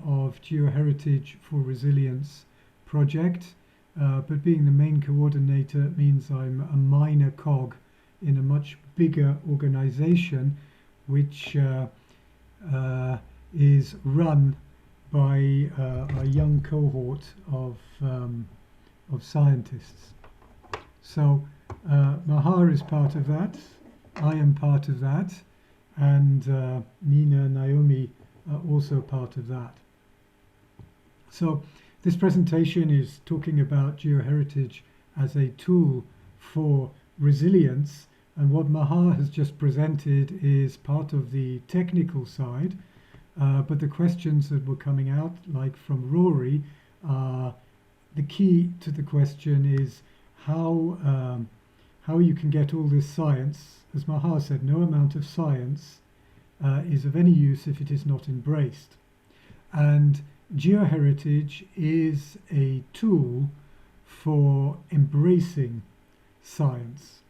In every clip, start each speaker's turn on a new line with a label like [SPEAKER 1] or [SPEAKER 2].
[SPEAKER 1] of Geoheritage for Resilience project, but being the main coordinator means I'm a minor cog in a much bigger organization which is run by a young cohort of scientists. So Mahar is part of that, I am part of that, and Nina and Naomi are also part of that. So this presentation is talking about Geoheritage as a tool for resilience, and what Mahar has just presented is part of the technical side, but the questions that were coming out, like from Rory, the key to the question is how you can get all this science. As Mahar said, no amount of science is of any use if it is not embraced. And Geoheritage is a tool for embracing science.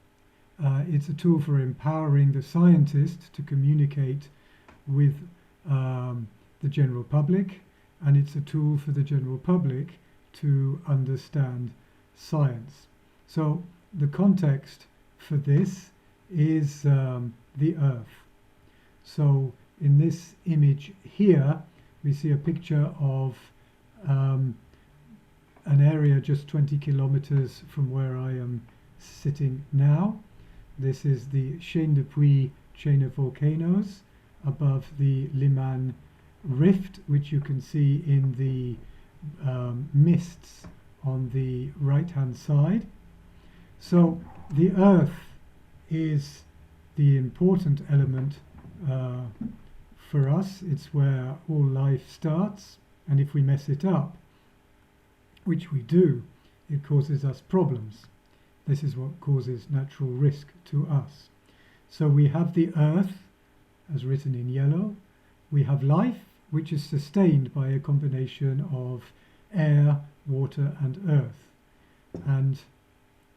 [SPEAKER 1] It's a tool for empowering the scientist to communicate with the general public, and it's a tool for the general public to understand science. So the context for this is the Earth. So in this image here, we see a picture of an area just 20 kilometers from where I am sitting now. This is the Chaîne de Puy chain of volcanoes above the Liman Rift, which you can see in the mists on the right-hand side. So the Earth is the important element for us. It's where all life starts, and if we mess it up, which we do, it causes us problems. This is what causes natural risk to us. So we have the Earth, as written in yellow. We have life, which is sustained by a combination of air, water, and earth. And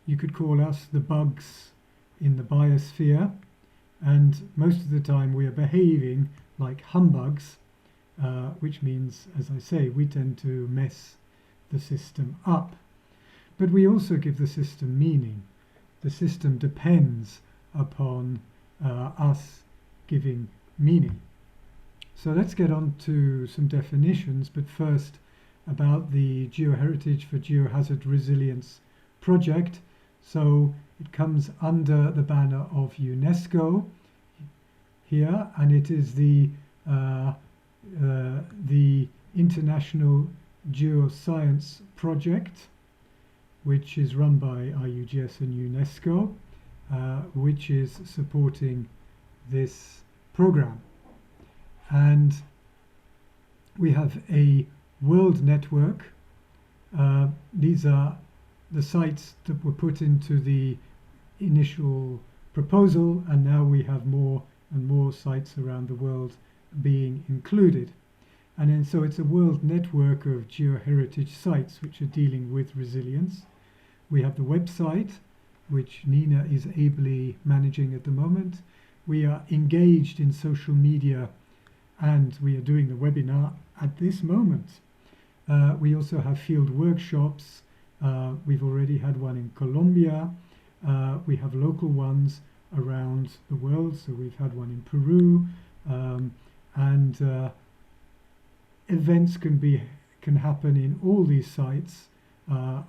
[SPEAKER 1] you could call us the bugs in the biosphere, and most of the time we are behaving like humbugs, which means, as I say, we tend to mess the system up. But we also give the system meaning. The system depends upon us giving meaning. So let's get on to some definitions, but first about the Geoheritage for Geohazard Resilience project. So it comes under the banner of UNESCO here, and it is the International Geoscience Project, which is run by IUGS and UNESCO, which is supporting this program. And we have a world network. These are the sites that were put into the initial proposal, and now we have more and more sites around the world being included. And then so it's a world network of geoheritage sites which are dealing with resilience. We have the website, which Nina is ably managing at the moment. We are engaged in social media, and we are doing the webinar at this moment. We also have field workshops. We've already had one in Colombia. We have local ones around the world. So we've had one in Peru, and events can happen in all these sites,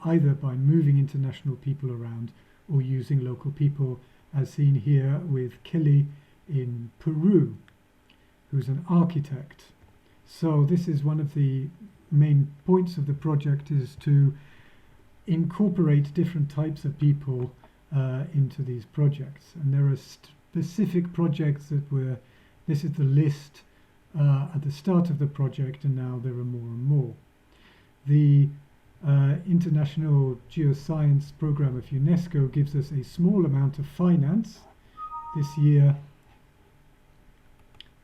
[SPEAKER 1] either by moving international people around or using local people, as seen here with Kelly in Peru, who's an architect. So this is one of the main points of the project, is to incorporate different types of people into these projects. And there are specific projects this is the list at the start of the project, and now there are more and more. The International Geoscience Program of UNESCO gives us a small amount of finance. This year,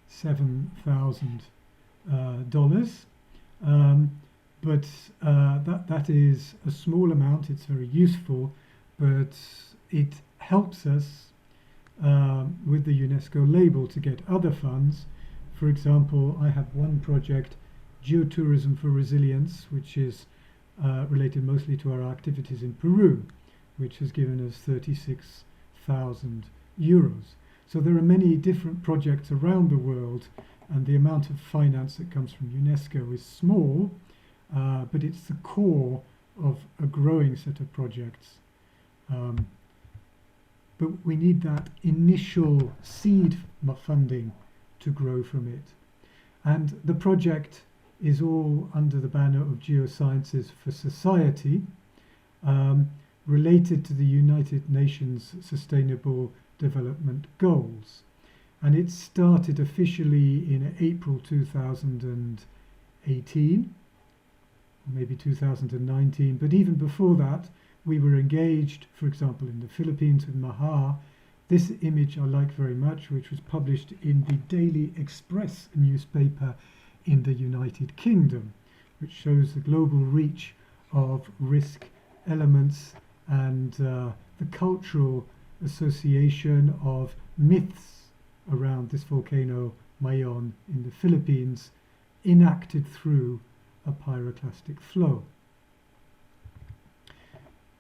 [SPEAKER 1] $7,000. But that is a small amount. It's very useful, but it helps us with the UNESCO label to get other funds. For example, I have one project, Geotourism for Resilience, which is related mostly to our activities in Peru, which has given us 36,000 euros. So there are many different projects around the world, and the amount of finance that comes from UNESCO is small, but it's the core of a growing set of projects. But we need that initial seed funding to grow from it. And the project is all under the banner of Geosciences for Society, related to the United Nations Sustainable Development Goals. And it started officially in April 2018, maybe 2019, but even before that, we were engaged, for example, in the Philippines with Maha. This image I like very much, which was published in the Daily Express newspaper in the United Kingdom, which shows the global reach of risk elements and the cultural association of myths around this volcano Mayon in the Philippines, enacted through a pyroclastic flow.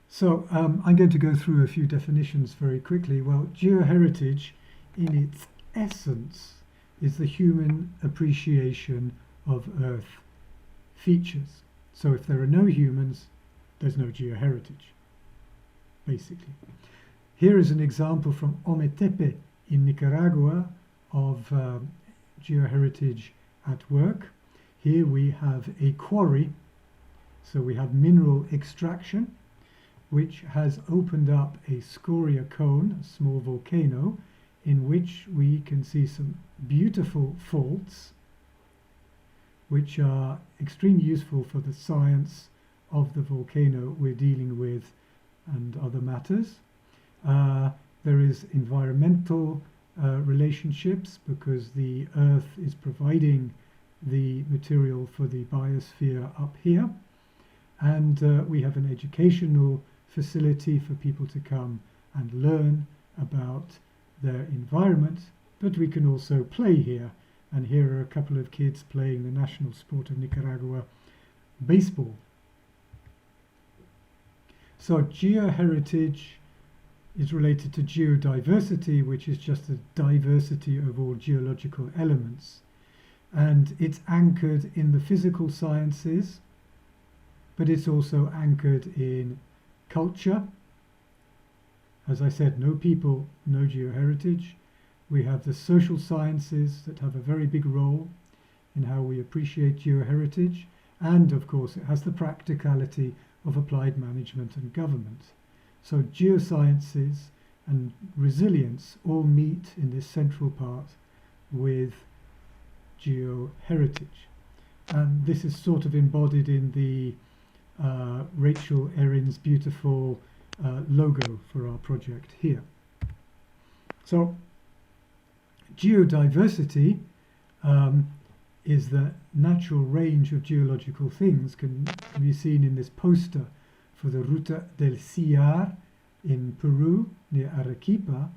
[SPEAKER 1] So I'm going to go through a few definitions very quickly. Well, geoheritage in its essence is the human appreciation of Earth features. So if there are no humans, there's no geoheritage, basically. Here is an example from Ometepe in Nicaragua of geoheritage at work. Here we have a quarry, so we have mineral extraction, which has opened up a scoria cone, a small volcano, in which we can see some beautiful faults, which are extremely useful for the science of the volcano we're dealing with and other matters. There is environmental relationships, because the Earth is providing the material for the biosphere up here. And we have an educational facility for people to come and learn about their environment, but we can also play here. And here are a couple of kids playing the national sport of Nicaragua, baseball. So geoheritage is related to geodiversity, which is just the diversity of all geological elements. And it's anchored in the physical sciences, but it's also anchored in culture. As I said, no people, no geoheritage. We have the social sciences that have a very big role in how we appreciate geoheritage. And of course, it has the practicality of applied management and government. So geosciences and resilience all meet in this central part with geoheritage. And this is sort of embodied in the Rachel Erin's beautiful logo for our project here. So geodiversity is the natural range of geological things, can be seen in this poster for the Ruta del Sillar in Peru, near Arequipa,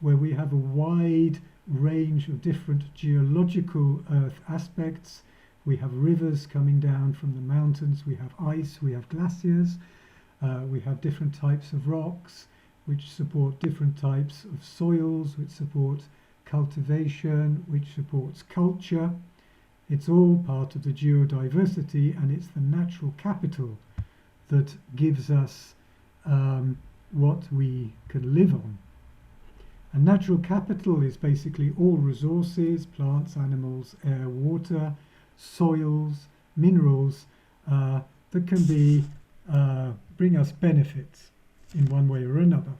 [SPEAKER 1] where we have a wide range of different geological Earth aspects. We have rivers coming down from the mountains, we have ice, we have glaciers, we have different types of rocks which support different types of soils, which support cultivation, which supports culture. It's all part of the geodiversity, and it's the natural capital that gives us what we can live on. And natural capital is basically all resources, plants, animals, air, water, soils, minerals that can bring us benefits in one way or another.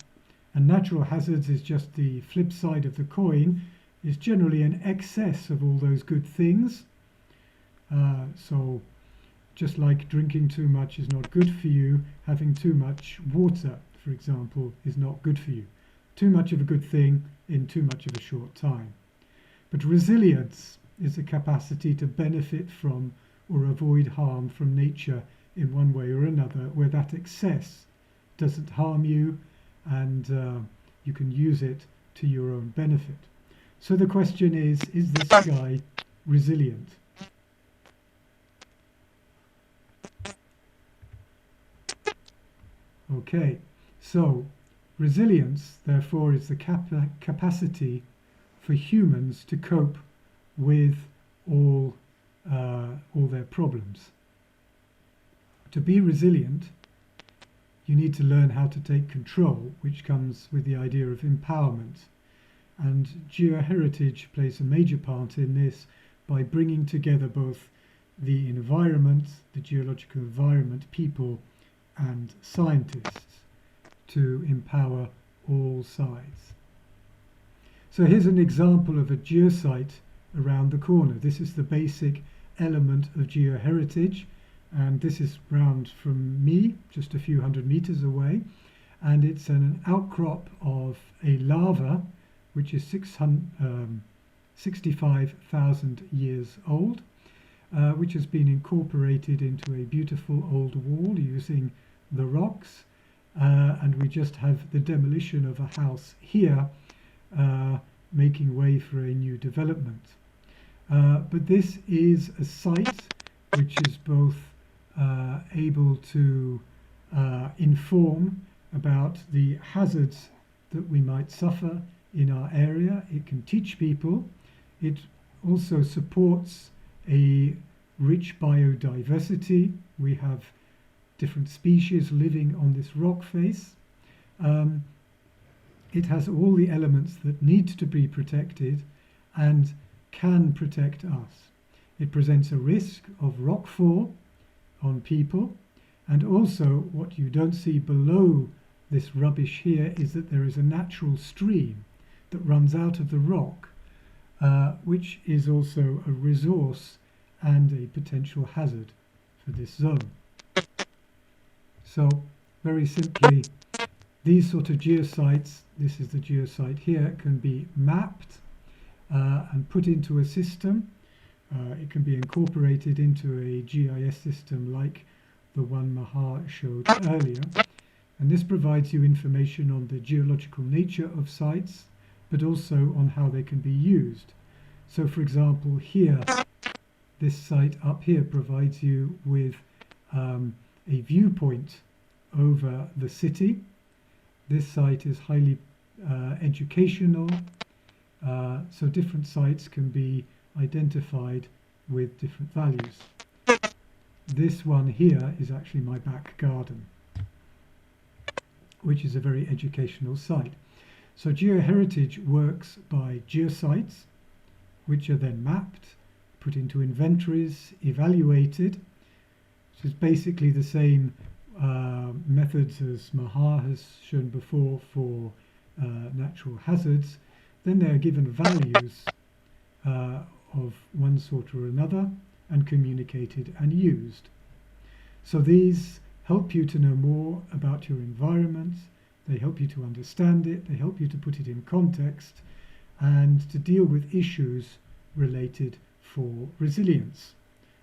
[SPEAKER 1] And natural hazards is just the flip side of the coin, is generally an excess of all those good things. So just like drinking too much is not good for you, having too much water, for example, is not good for you. Too much of a good thing in too much of a short time. But resilience is the capacity to benefit from or avoid harm from nature in one way or another, where that excess doesn't harm you and you can use it to your own benefit. So the question is this guy resilient? Okay, so resilience, therefore, is the capacity for humans to cope with all their problems. To be resilient, you need to learn how to take control, which comes with the idea of empowerment. And geoheritage plays a major part in this by bringing together both the environment, the geological environment, people, and scientists to empower all sides. So here's an example of a geosite around the corner. This is the basic element of geoheritage, and this is round from me, just a few hundred meters away, and it's an outcrop of a lava which is 65,000 years old, which has been incorporated into a beautiful old wall using the rocks, and we just have the demolition of a house here, making way for a new development. But this is a site which is both able to inform about the hazards that we might suffer in our area. It can teach people. It also supports a rich biodiversity. We have different species living on this rock face. It has all the elements that need to be protected and can protect us. It presents a risk of rockfall on people, and also what you don't see below this rubbish here is that there is a natural stream that runs out of the rock, which is also a resource and a potential hazard for this zone. So very simply, these sort of geosites, this is the geosite here, can be mapped and put into a system. It can be incorporated into a GIS system like the one Mahar showed earlier. And this provides you information on the geological nature of sites, but also on how they can be used. So for example, here, this site up here provides you with a viewpoint over the city. This site is highly educational, so different sites can be identified with different values. This one here is actually my back garden, which is a very educational site. So geoheritage works by geosites, which are then mapped, put into inventories, evaluated. So it's basically the same methods as Mahar has shown before for natural hazards. Then they are given values of one sort or another and communicated and used. So these help you to know more about your environment, they help you to understand it, they help you to put it in context and to deal with issues related for resilience.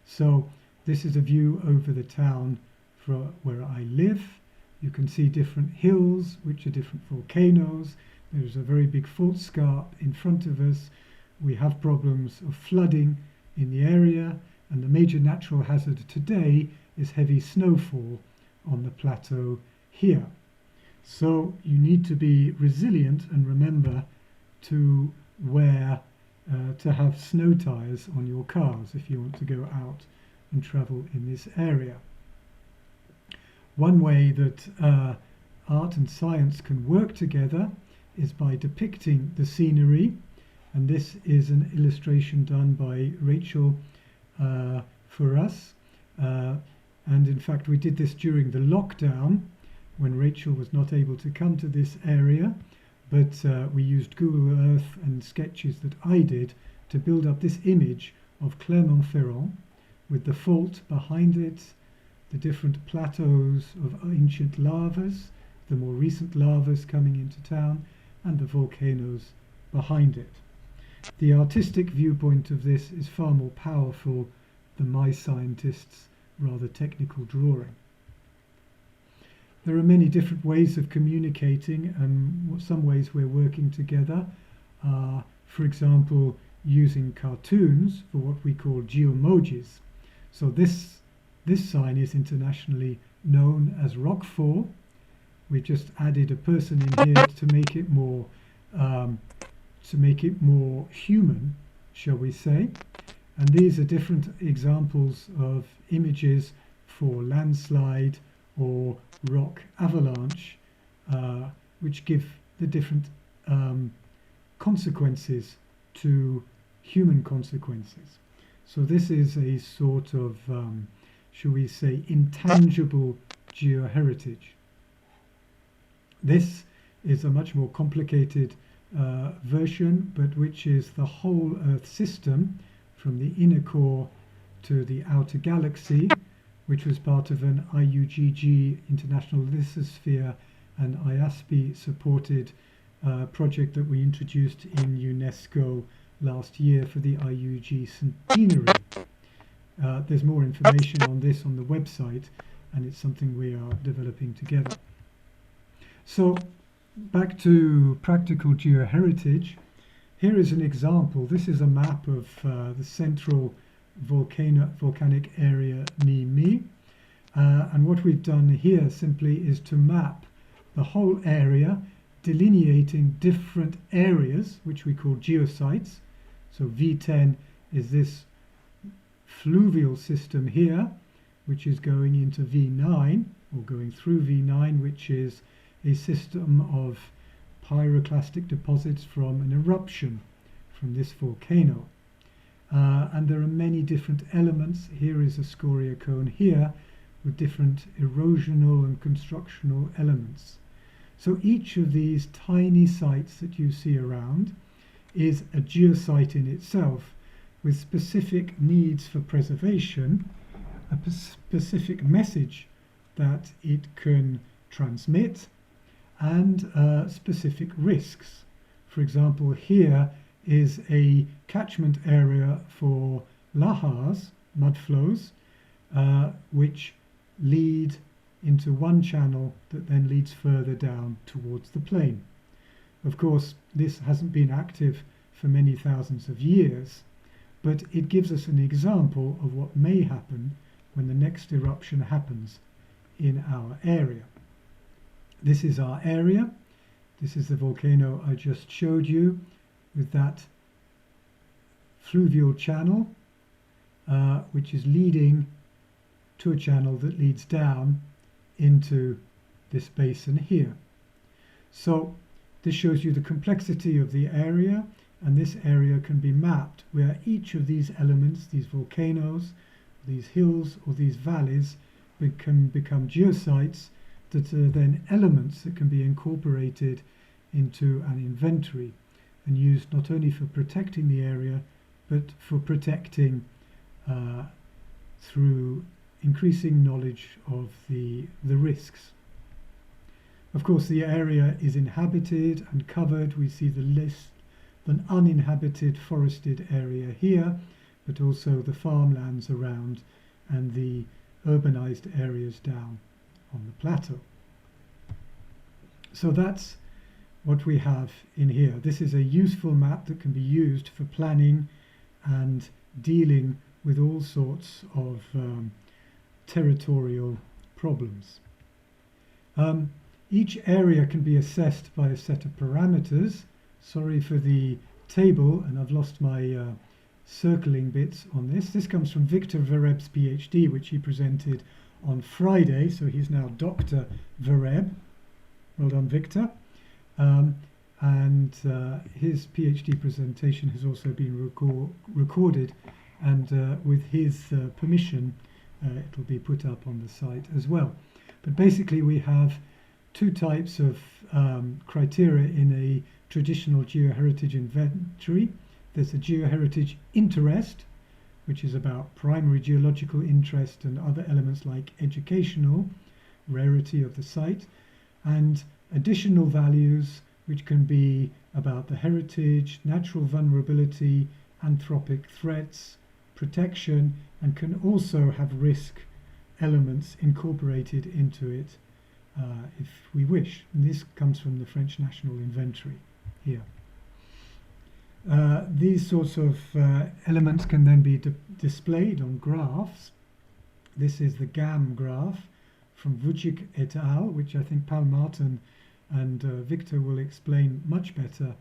[SPEAKER 1] So this is a view over the town for where I live. You can see different hills which are different volcanoes. There's a very big fault scarp in front of us. We have problems of flooding in the area, and the major natural hazard today is heavy snowfall on the plateau here. So you need to be resilient and remember to to have snow tires on your cars if you want to go out and travel in this area. One way that art and science can work together is by depicting the scenery, and this is an illustration done by Rachel for us, and in fact we did this during the lockdown when Rachel was not able to come to this area, but we used Google Earth and sketches that I did to build up this image of Clermont-Ferrand with the fault behind it, the different plateaus of ancient lavas, the more recent lavas coming into town, and the volcanoes behind it. The artistic viewpoint of this is far more powerful than my scientist's rather technical drawing. There are many different ways of communicating, and some ways we're working together are, for example, using cartoons for what we call geomojis. So this sign is internationally known as rockfall, We've just added a person in here to make it more human, shall we say. And these are different examples of images for landslide or rock avalanche, which give the different consequences to human consequences. So this is a sort of, shall we say, intangible geoheritage. This is a much more complicated version, but which is the whole Earth system from the inner core to the outer galaxy, which was part of an IUGG, International Lithosphere, and IASPI supported project that we introduced in UNESCO last year for the IUG centenary. There's more information on this on the website, and it's something we are developing together. So back to practical geoheritage. Here is an example. This is a map of the central volcanic area near me. And what we've done here simply is to map the whole area, delineating different areas, which we call geosites. So V10 is this fluvial system here, which is going into V9, or going through V9, which is a system of pyroclastic deposits from an eruption from this volcano. And there are many different elements. Here is a scoria cone here with different erosional and constructional elements. So each of these tiny sites that you see around is a geosite in itself, with specific needs for preservation, a specific message that it can transmit, and specific risks. For example, here is a catchment area for lahars, mud flows, which lead into one channel that then leads further down towards the plain. Of course, this hasn't been active for many thousands of years, but it gives us an example of what may happen when the next eruption happens in our area. This is our area. This is the volcano I just showed you with that fluvial channel, which is leading to a channel that leads down into this basin here. So this shows you the complexity of the area, and this area can be mapped where each of these elements, these volcanoes, these hills or these valleys, can become geosites that are then elements that can be incorporated into an inventory and used not only for protecting the area, but for protecting through increasing knowledge of the risks. Of course, the area is inhabited and covered. We see the list, an uninhabited forested area here, but also the farmlands around and the urbanized areas down on the plateau. So that's what we have in here. This is a useful map that can be used for planning and dealing with all sorts of territorial problems. Each area can be assessed by a set of parameters. Sorry for the table, and I've lost my circling bits on this. This comes from Victor Vereb's PhD, which he presented on Friday, so he's now Dr. Vereb. Well done, Victor. And his PhD presentation has also been recorded, and with his permission it'll be put up on the site as well. But basically we have two types of criteria in a traditional geoheritage inventory. There's a geoheritage interest, which is about primary geological interest and other elements like educational, rarity of the site, and additional values which can be about the heritage, natural vulnerability, anthropic threats, protection, and can also have risk elements incorporated into it if we wish. And this comes from the French National Inventory here. These sorts of elements can then be displayed on graphs. This is the GAM graph from Vucic et al., which I think Paul Martin and Victor will explain much better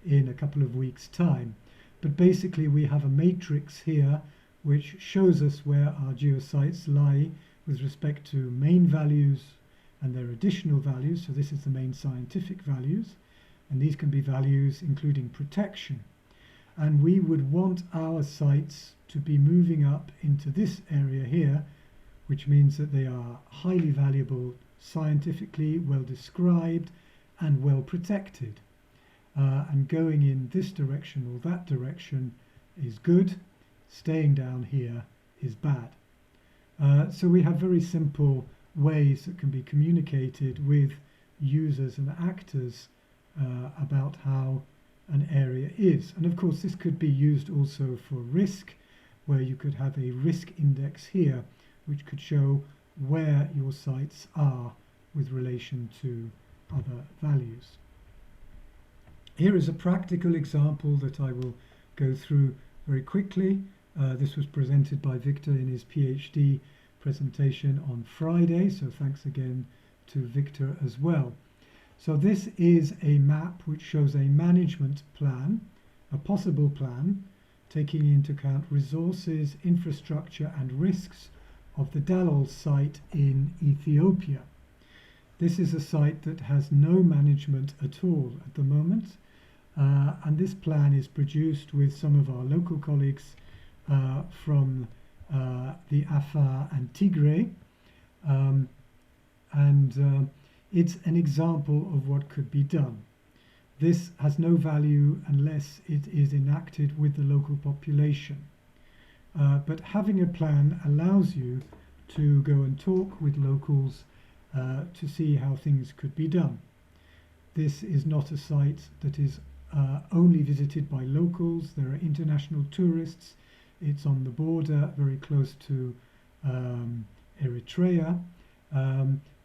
[SPEAKER 1] in a couple of weeks' time. But basically we have a matrix here which shows us where our geosites lie with respect to main values and their additional values. So this is the main scientific values, and these can be values including protection. And we would want our sites to be moving up into this area here, which means that they are highly valuable, scientifically well described and well protected. And going in this direction or that direction is good, staying down here is bad. So we have very simple ways that can be communicated with users and actors about how an area is. And of course this could be used also for risk, where you could have a risk index here which could show where your sites are with relation to other values. Here is a practical example that I will go through very quickly. This was presented by Victor in his PhD presentation on Friday, so thanks again to Victor as well. So this is a map which shows a management plan, a possible plan, taking into account resources, infrastructure and risks of the Dalol site in Ethiopia. This is a site that has no management at all at the moment, and this plan is produced with some of our local colleagues from the Afar and Tigray, and it's an example of what could be done. This has no value unless it is enacted with the local population. But having a plan allows you to go and talk with locals to see how things could be done. This is not a site that is only visited by locals. There are international tourists. It's on the border, very close to Eritrea.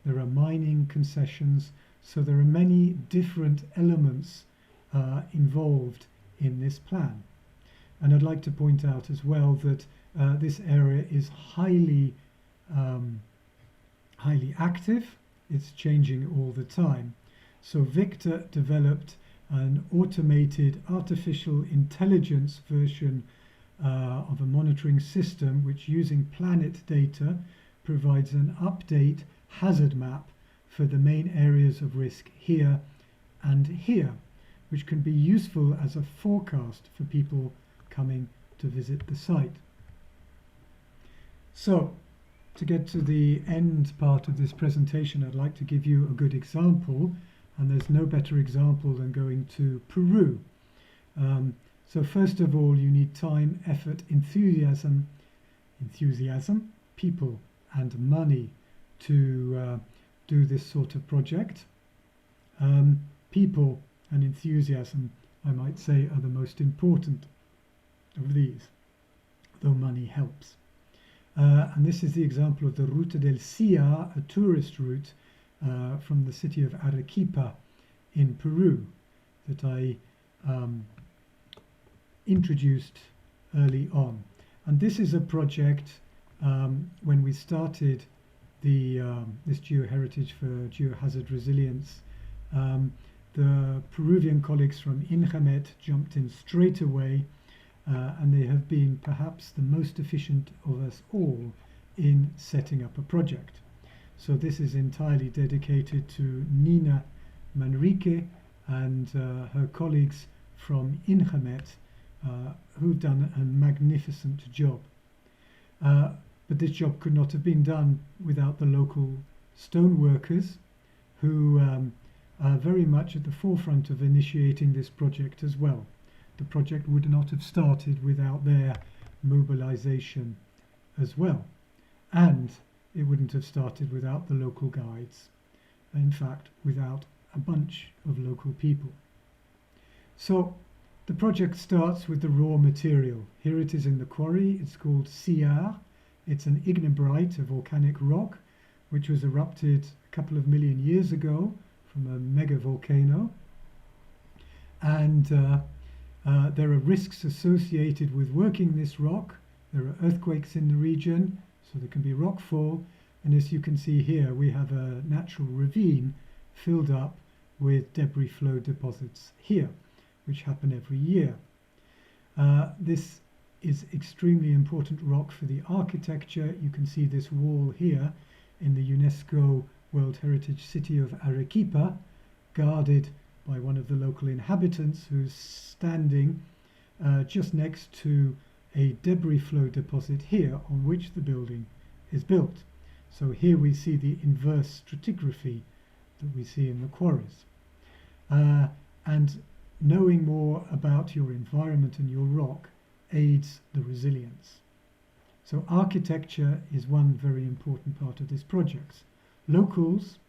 [SPEAKER 1] There are mining concessions. So there are many different elements involved in this plan. And I'd like to point out as well that this area is highly active. It's changing all the time. So Victor developed an automated artificial intelligence version of a monitoring system which, using planet data, provides an update hazard map for the main areas of risk here and here, which can be useful as a forecast for people coming to visit the site. So, to get to the end part of this presentation, I'd like to give you a good example, and there's no better example than going to Peru. So first of all, you need time, effort, enthusiasm, people and money to do this sort of project. People and enthusiasm, I might say, are the most important of these, though money helps. And this is the example of the Ruta del Cia, a tourist route from the city of Arequipa in Peru that I introduced early on. And this is a project when we started this Geoheritage for Geohazard Resilience. The Peruvian colleagues from INGEMET jumped in straight away, and they have been perhaps the most efficient of us all in setting up a project. So this is entirely dedicated to Nina Manrique and her colleagues from INGEMET, who've done a magnificent job. But this job could not have been done without the local stoneworkers, who are very much at the forefront of initiating this project as well. The project would not have started without their mobilization as well. And it wouldn't have started without the local guides. In fact, without a bunch of local people. So the project starts with the raw material. Here it is in the quarry. It's called Siar. It's an ignebrite, a volcanic rock, which was erupted a couple of million years ago from a mega volcano. And there are risks associated with working this rock. There are earthquakes in the region, so there can be rockfall, And as you can see here, we have a natural ravine filled up with debris flow deposits here, which happen every year. This is extremely important rock for the architecture. You can see this wall here in the UNESCO World Heritage City of Arequipa, guarded by one of the local inhabitants who's standing just next to a debris flow deposit here on which the building is built. So here we see the inverse stratigraphy that we see in the quarries. And knowing more about your environment and your rock aids the resilience. So architecture is one very important part of this project. Locals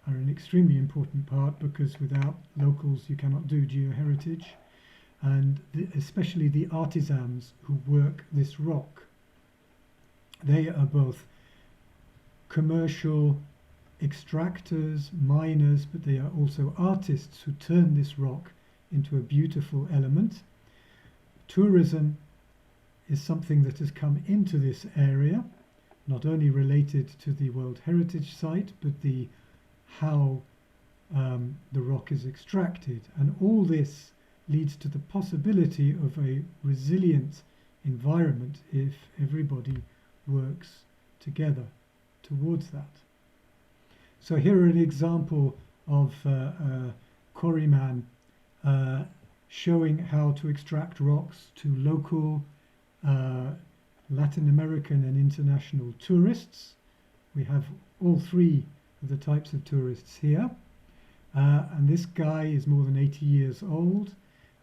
[SPEAKER 1] are an extremely important part, because without locals you cannot do geoheritage, and especially the artisans who work this rock. They are both commercial extractors, miners, but they are also artists who turn this rock into a beautiful element. Tourism is something that has come into this area, not only related to the World Heritage Site, but how the rock is extracted. And all this leads to the possibility of a resilient environment if everybody works together towards that. So here are an example of a quarryman showing how to extract rocks to local Latin American and international tourists. We have all three of the types of tourists here. And this guy is more than 80 years old.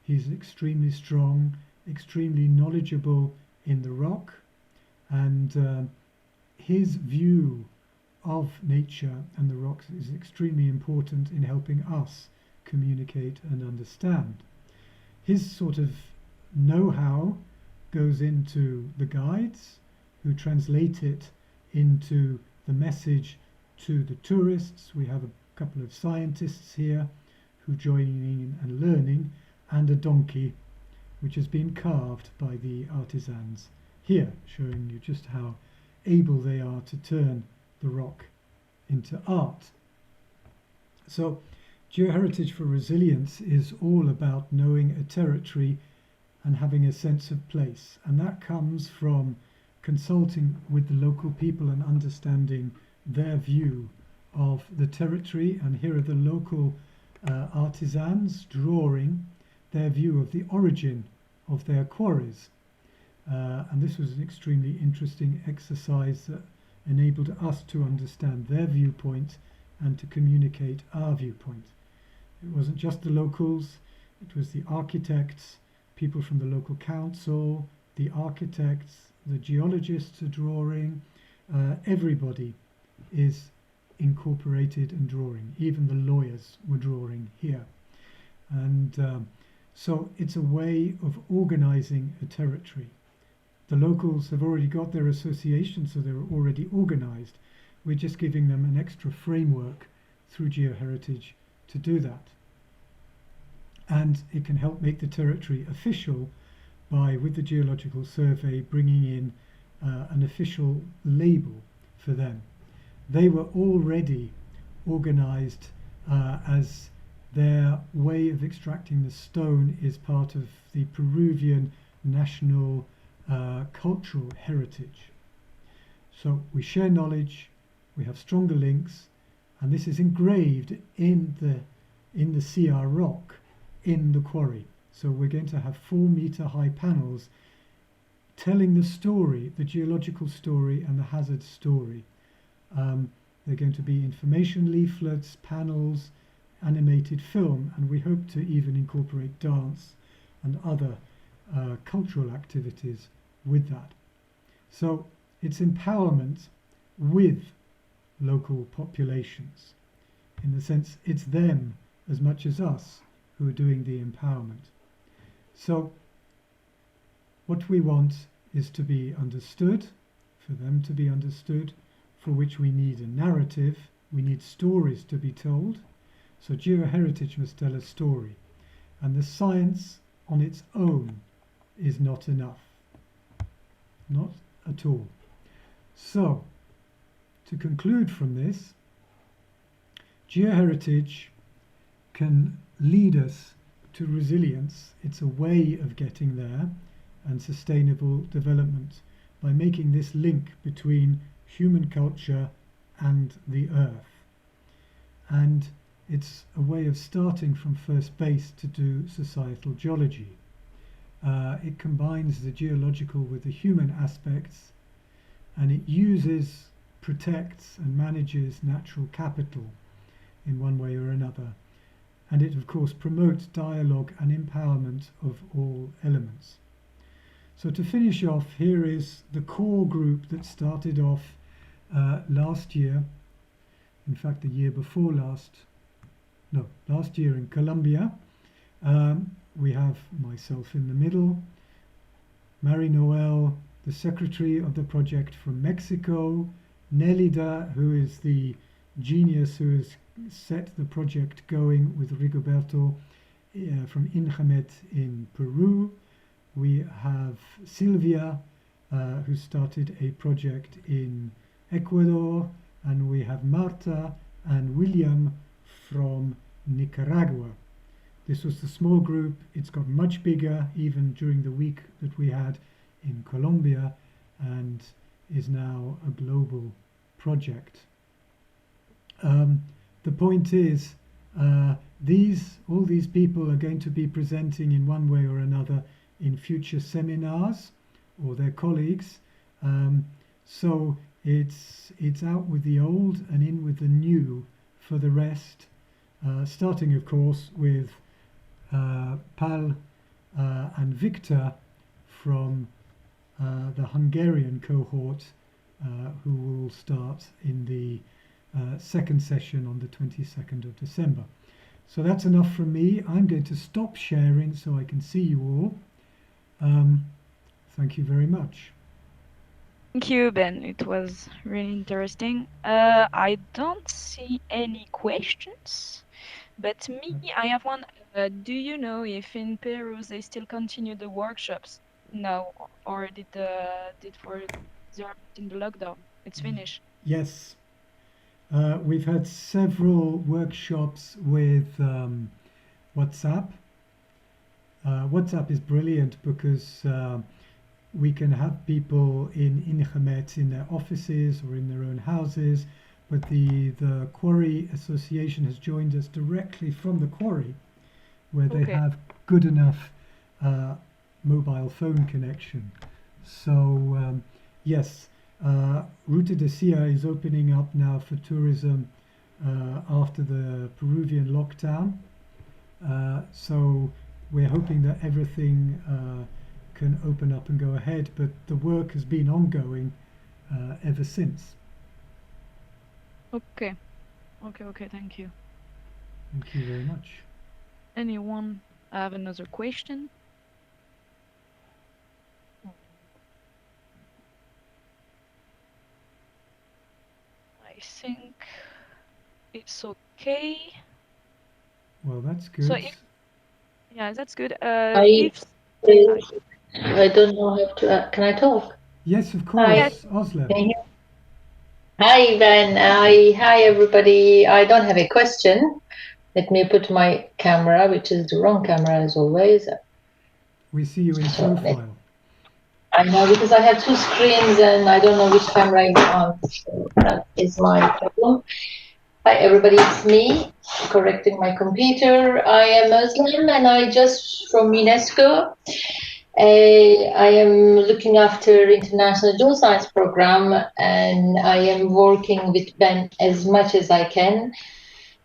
[SPEAKER 1] He's extremely strong, extremely knowledgeable in the rock, and his view of nature and the rocks is extremely important in helping us communicate and understand. His sort of know-how goes into the guides, who translate it into the message to the tourists. We have a couple of scientists here who join in and learning, and a donkey which has been carved by the artisans here, showing you just how able they are to turn the rock into art. So Geoheritage for Resilience is all about knowing a territory and having a sense of place, and that comes from consulting with the local people and understanding their view of the territory. And here are the local artisans drawing their view of the origin of their quarries. And this was an extremely interesting exercise that enabled us to understand their viewpoint and to communicate our viewpoint. It wasn't just the locals, it was the architects, people from the local council, the architects, the geologists are drawing. Everybody is incorporated and drawing. Even the lawyers were drawing here. And so it's a way of organizing a territory. The locals have already got their association, so they're already organized. We're just giving them an extra framework through Geoheritage to do that. And it can help make the territory official by, with the Geological Survey, bringing in an official label for them. They were already organized as their way of extracting the stone is part of the Peruvian national cultural heritage. So we share knowledge, we have stronger links, and this is engraved in the CR rock in the quarry. So we're going to have 4-meter high panels telling the story, the geological story and the hazard story. They're going to be information leaflets, panels, animated film, and we hope to even incorporate dance and other cultural activities with that. So it's empowerment with local populations, in the sense it's them as much as us who are doing the empowerment. So what we want is to be understood, for them to be understood, for which we need a narrative, we need stories to be told. So Geoheritage must tell a story, and the science on its own is not enough. Not at all. So, to conclude from this, geoheritage can lead us to resilience. It's a way of getting there, and sustainable development by making this link between human culture and the earth. And it's a way of starting from first base to do societal geology. It combines the geological with the human aspects, and it uses, protects and manages natural capital in one way or another. And it of course promotes dialogue and empowerment of all elements. So to finish off, here is the core group that started off last year, in fact the year before last year in Colombia. We have myself in the middle, Marie-Noël, the secretary of the project from Mexico, Nelida, who is the genius who has set the project going with Rigoberto from Injamet in Peru. We have Sylvia, who started a project in Ecuador, and we have Marta and William from Nicaragua. This was the small group. It's got much bigger even during the week that we had in Colombia, and is now a global project. The point is, all these people are going to be presenting in one way or another in future seminars, or their colleagues. So it's out with the old and in with the new for the rest, starting of course with Pal and Victor from the Hungarian cohort, who will start in the second session on the 22nd of December. So that's enough from me. I'm going to stop sharing so I can see you all. Thank you very much.
[SPEAKER 2] Thank you, Ben. It was really interesting. I don't see any questions, but I have one. Do you know if in Peru they still continue the workshops now, or did for in the lockdown? It's finished.
[SPEAKER 1] Yes. We've had several workshops with WhatsApp. WhatsApp is brilliant because we can have people in Injamet in their offices or in their own houses, but the Quarry Association has joined us directly from the quarry, where they have good enough mobile phone connection. So yes, Ruta de Sia is opening up now for tourism after the Peruvian lockdown. So we're hoping that everything can open up and go ahead, but the work has been ongoing ever since.
[SPEAKER 2] Okay, thank you.
[SPEAKER 1] Thank you very much.
[SPEAKER 2] Anyone have another question? I think it's okay.
[SPEAKER 1] Well, that's good.
[SPEAKER 2] So yeah, that's good.
[SPEAKER 3] I don't know how to. Can I talk?
[SPEAKER 1] Yes, of course. Oslo.
[SPEAKER 3] Hi, Ben. Hi, everybody. I don't have a question. Let me put my camera, which is the wrong camera as always.
[SPEAKER 1] We see you in profile.
[SPEAKER 3] I know, because I have two screens and I don't know which camera I'm on. So that is my problem. Hi, everybody. It's me, correcting my computer. I am Muslim and I just from UNESCO. I am looking after International Geoscience Program, and I am working with Ben as much as I can.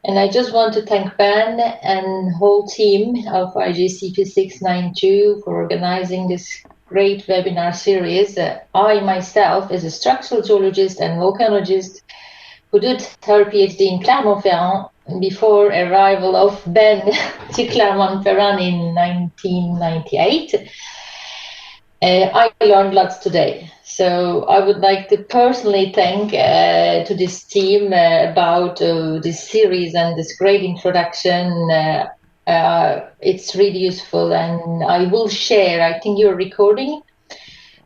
[SPEAKER 3] And I just want to thank Ben and whole team of IGCP 692 for organizing this great webinar series. I myself, as a structural geologist and volcanologist who did her PhD in Clermont-Ferrand before arrival of Ben to Clermont-Ferrand in 1998, I learned lots today. So I would like to personally thank to this team about this series and this great introduction. It's really useful, and I will share. I think you're recording.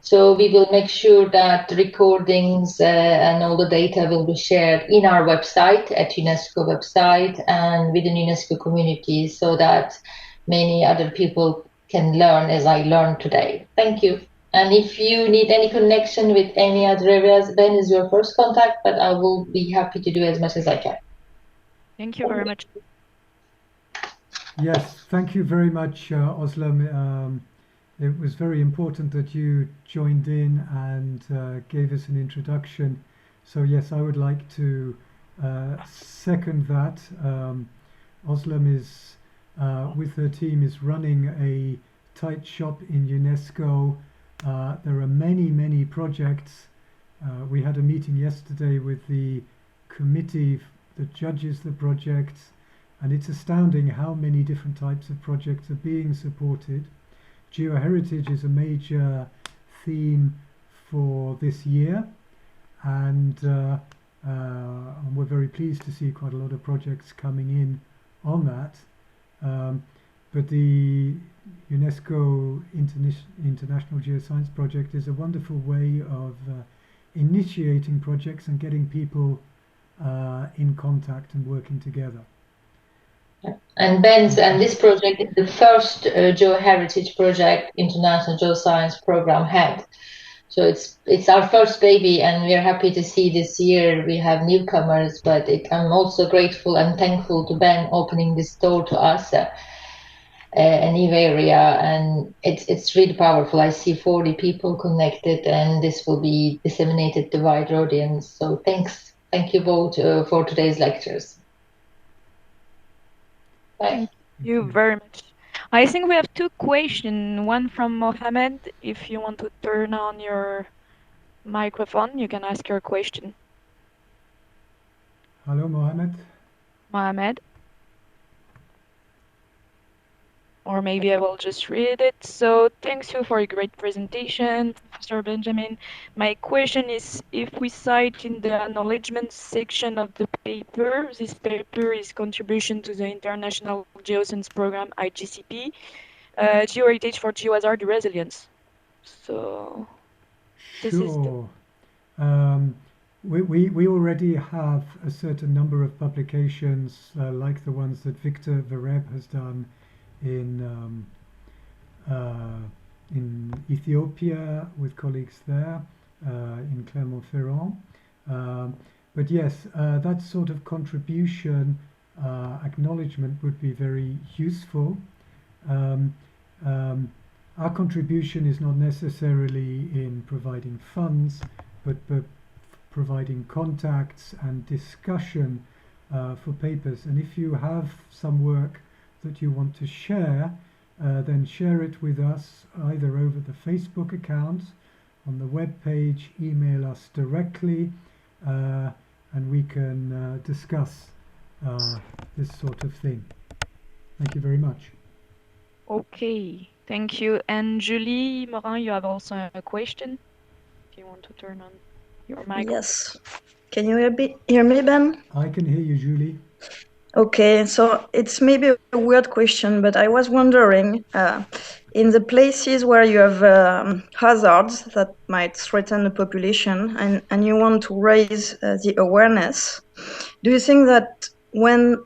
[SPEAKER 3] So we will make sure that recordings and all the data will be shared in our website, at UNESCO website, and within UNESCO communities, so that many other people can learn as I learned today. Thank you. And if you need any connection with any other areas, Ben is your first contact, but I will be happy to do as much as I can.
[SPEAKER 2] Thank you very much.
[SPEAKER 1] Yes, thank you very much, Özlem. It was very important that you joined in and gave us an introduction. So yes, I would like to second that. Özlem is, with her team, is running a tight shop in UNESCO. There are many, many projects. We had a meeting yesterday with the committee that judges the projects, and it's astounding how many different types of projects are being supported. Geoheritage is a major theme for this year, and we're very pleased to see quite a lot of projects coming in on that. But the UNESCO International Geoscience Project is a wonderful way of initiating projects and getting people in contact and working together.
[SPEAKER 3] And this project is the first Geoheritage project International Geoscience Program had. So it's our first baby, and we're happy to see this year we have newcomers. But I'm also grateful and thankful to Ben opening this door to us, a new area, and it's really powerful. I see 40 people connected, and this will be disseminated to wider audience. So thank you both for today's lectures. Bye.
[SPEAKER 2] Thank you very much. I think we have two questions. One from Mohammed. If you want to turn on your microphone, you can ask your question.
[SPEAKER 1] Hello, Mohammed.
[SPEAKER 2] Mohammed. Or maybe I will just read it. So thanks you for a great presentation, Professor Benjamin. My question is, if we cite in the acknowledgement section of the paper, this paper is contribution to the International Geoscience Program, IGCP, Geoheritage for Geohazard Resilience. So this is
[SPEAKER 1] Sure. We already have a certain number of publications like the ones that Victor Vereb has done in Ethiopia with colleagues there in Clermont-Ferrand. But yes, that sort of contribution acknowledgement would be very useful. Our contribution is not necessarily in providing funds, but providing contacts and discussion for papers. And if you have some work that you want to share, then share it with us either over the Facebook account, on the web page, email us directly, and we can discuss this sort of thing. Thank you very much.
[SPEAKER 2] okay. Thank you. And Julie Morin, you have also a question. If you want to turn on your mic.
[SPEAKER 4] Yes. Can you hear me, Ben?
[SPEAKER 1] I can hear you, Julie.
[SPEAKER 4] Okay, so it's maybe a weird question, but I was wondering, in the places where you have hazards that might threaten the population and you want to raise the awareness, do you think that when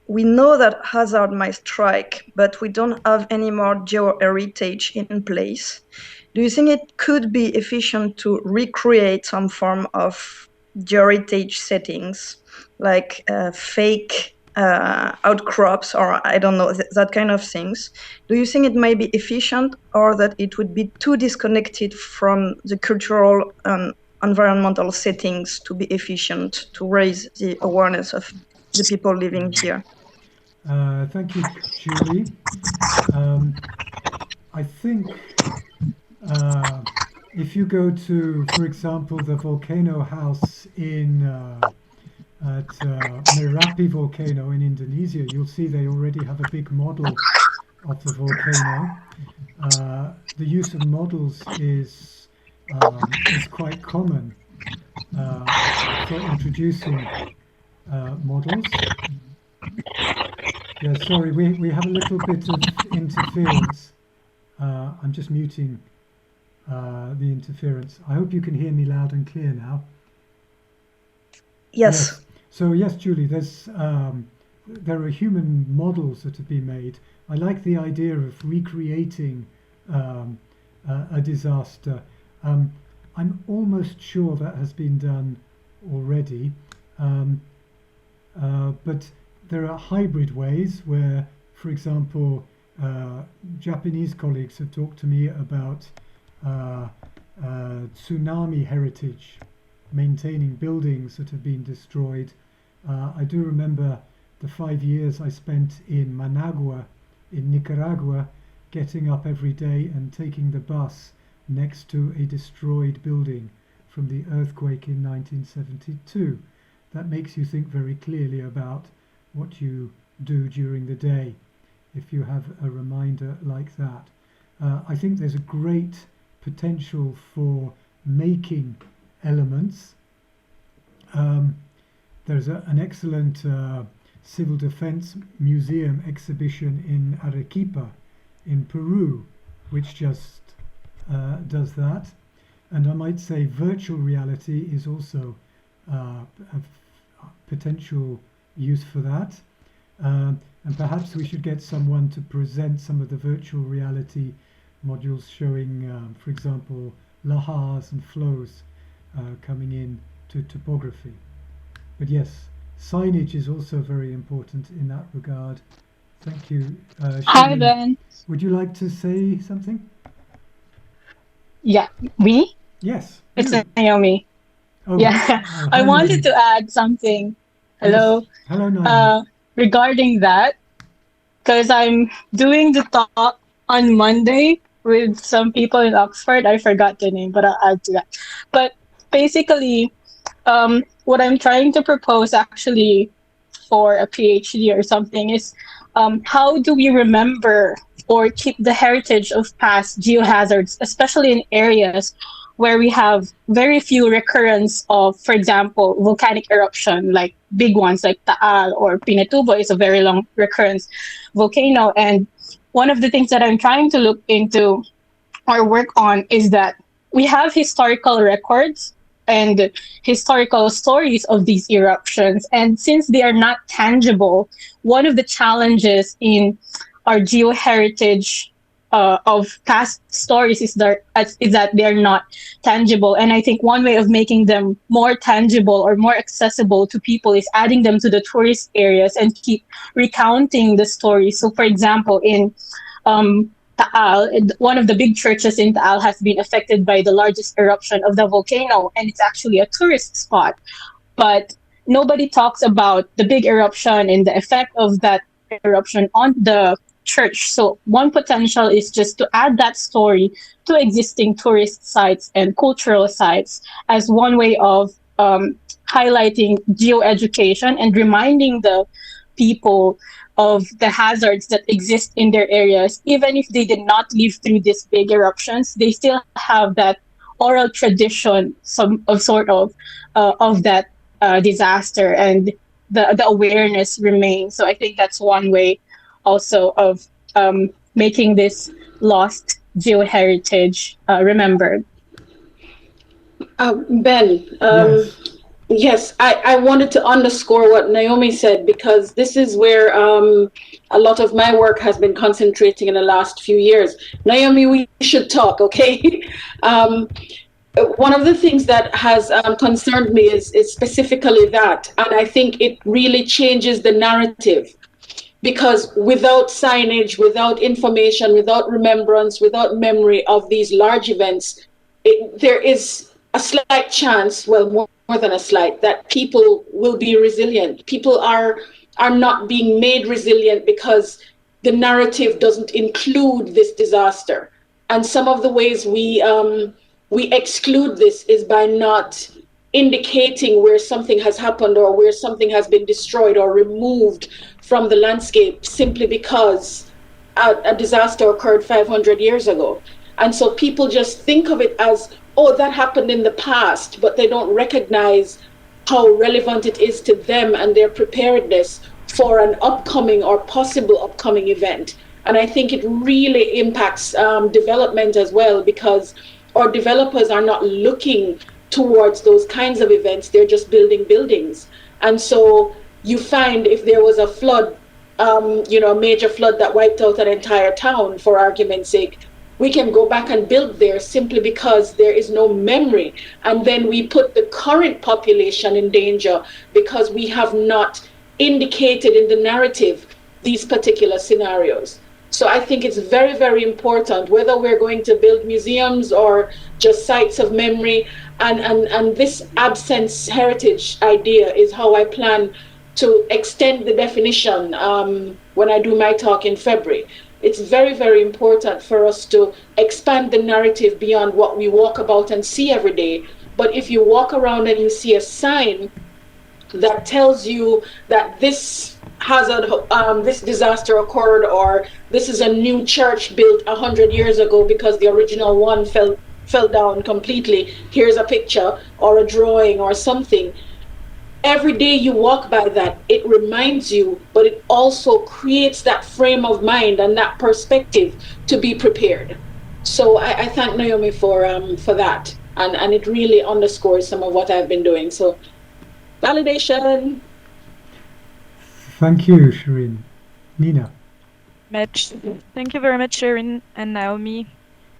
[SPEAKER 4] we know that hazard might strike, but we don't have any more geoheritage in place, do you think it could be efficient to recreate some form of geoheritage settings, like fake outcrops, or I don't know, that kind of things? Do you think it may be efficient, or that it would be too disconnected from the cultural and environmental settings to be efficient to raise the awareness of the people living here?
[SPEAKER 1] Thank you, Julie. I think if you go to, for example, the volcano house at Merapi volcano in Indonesia, you'll see they already have a big model of the volcano. The use of models is quite common for introducing models. Yeah, sorry, we have a little bit of interference. I'm just muting the interference. I hope you can hear me loud and clear now.
[SPEAKER 4] Yes.
[SPEAKER 1] So yes, Julie, there are human models that have been made. I like the idea of recreating a disaster. I'm almost sure that has been done already, but there are hybrid ways where, for example, Japanese colleagues have talked to me about tsunami heritage, maintaining buildings that have been destroyed. I do remember the 5 years I spent in Managua in Nicaragua, getting up every day and taking the bus next to a destroyed building from the earthquake in 1972. That makes you think very clearly about what you do during the day if you have a reminder like that. I think there's a great potential for making elements. There's an excellent civil defense museum exhibition in Arequipa in Peru, which just does that. And I might say virtual reality is also a potential use for that. And perhaps we should get someone to present some of the virtual reality modules showing, for example, lahars and flows coming in to topography. But yes, signage is also very important in that regard. Thank you.
[SPEAKER 5] Hi,
[SPEAKER 1] Shireen,
[SPEAKER 5] Ben.
[SPEAKER 1] would you like to say something?
[SPEAKER 5] Yeah, me?
[SPEAKER 1] Yes.
[SPEAKER 5] It's
[SPEAKER 1] you.
[SPEAKER 5] Naomi.
[SPEAKER 1] Oh,
[SPEAKER 5] Yeah, I
[SPEAKER 1] hi,
[SPEAKER 5] wanted
[SPEAKER 1] Naomi.
[SPEAKER 5] to add something. Hello.
[SPEAKER 1] Yes. Hello, Naomi.
[SPEAKER 5] Regarding that, because I'm doing the talk on Monday with some people in Oxford. I forgot the name, but I'll add to that. But basically, what I'm trying to propose actually for a PhD or something is how do we remember or keep the heritage of past geohazards, especially in areas where we have very few recurrence of, for example, volcanic eruption, like big ones like Taal or Pinatubo is a very long recurrence volcano. And one of the things that I'm trying to look into or work on is that we have historical records and historical stories of these eruptions. And since they are not tangible, one of the challenges in our geoheritage of past stories is that they're not tangible. And I think one way of making them more tangible or more accessible to people is adding them to the tourist areas and keep recounting the stories. So, for example, in Taal, one of the big churches in Taal has been affected by the largest eruption of the volcano, and it's actually a tourist spot. But nobody talks about the big eruption and the effect of that eruption on the church. So one potential is just to add that story to existing tourist sites and cultural sites as one way of highlighting geoeducation and reminding the people of the hazards that exist in their areas. Even if they did not live through these big eruptions, they still have that oral tradition, of that disaster, and the awareness remains. So I think that's one way also of making this lost geoheritage remembered.
[SPEAKER 6] Ben,
[SPEAKER 1] Yes.
[SPEAKER 6] yes, I wanted to underscore what Naomi said, because this is where a lot of my work has been concentrating in the last few years. Naomi, we should talk, okay? One of the things that has concerned me is specifically that, and I think it really changes the narrative, because without signage, without information, without remembrance, without memory of these large events, there is a slight chance, well, more than a slight, that people will be resilient. People are not being made resilient because the narrative doesn't include this disaster. And some of the ways we exclude this is by not indicating where something has happened or where something has been destroyed or removed from the landscape simply because a disaster occurred 500 years ago. And so people just think of it as, oh, that happened in the past, but they don't recognize how relevant it is to them and their preparedness for an upcoming or possible upcoming event. And I think it really impacts development as well, because or developers are not looking towards those kinds of events. They're just building buildings. And so you find if there was a flood, a major flood that wiped out an entire town, for argument's sake, we can go back and build there simply because there is no memory. And then we put the current population in danger because we have not indicated in the narrative these particular scenarios. So I think it's very, very important, whether we're going to build museums or just sites of memory. And this absence heritage idea is how I plan to extend the definition when I do my talk in February. It's very, very important for us to expand the narrative beyond what we walk about and see every day. But if you walk around and you see a sign that tells you that this hazard, this disaster occurred, or this is a new church built 100 years ago because the original one fell down completely. Here's a picture or a drawing or something. Every day you walk by that, it reminds you, but it also creates that frame of mind and that perspective to be prepared. So I thank Naomi for that, and it really underscores some of what I've been doing. So validation.
[SPEAKER 1] Thank you, Shireen. Nina.
[SPEAKER 2] Thank you very much, Sharon and Naomi.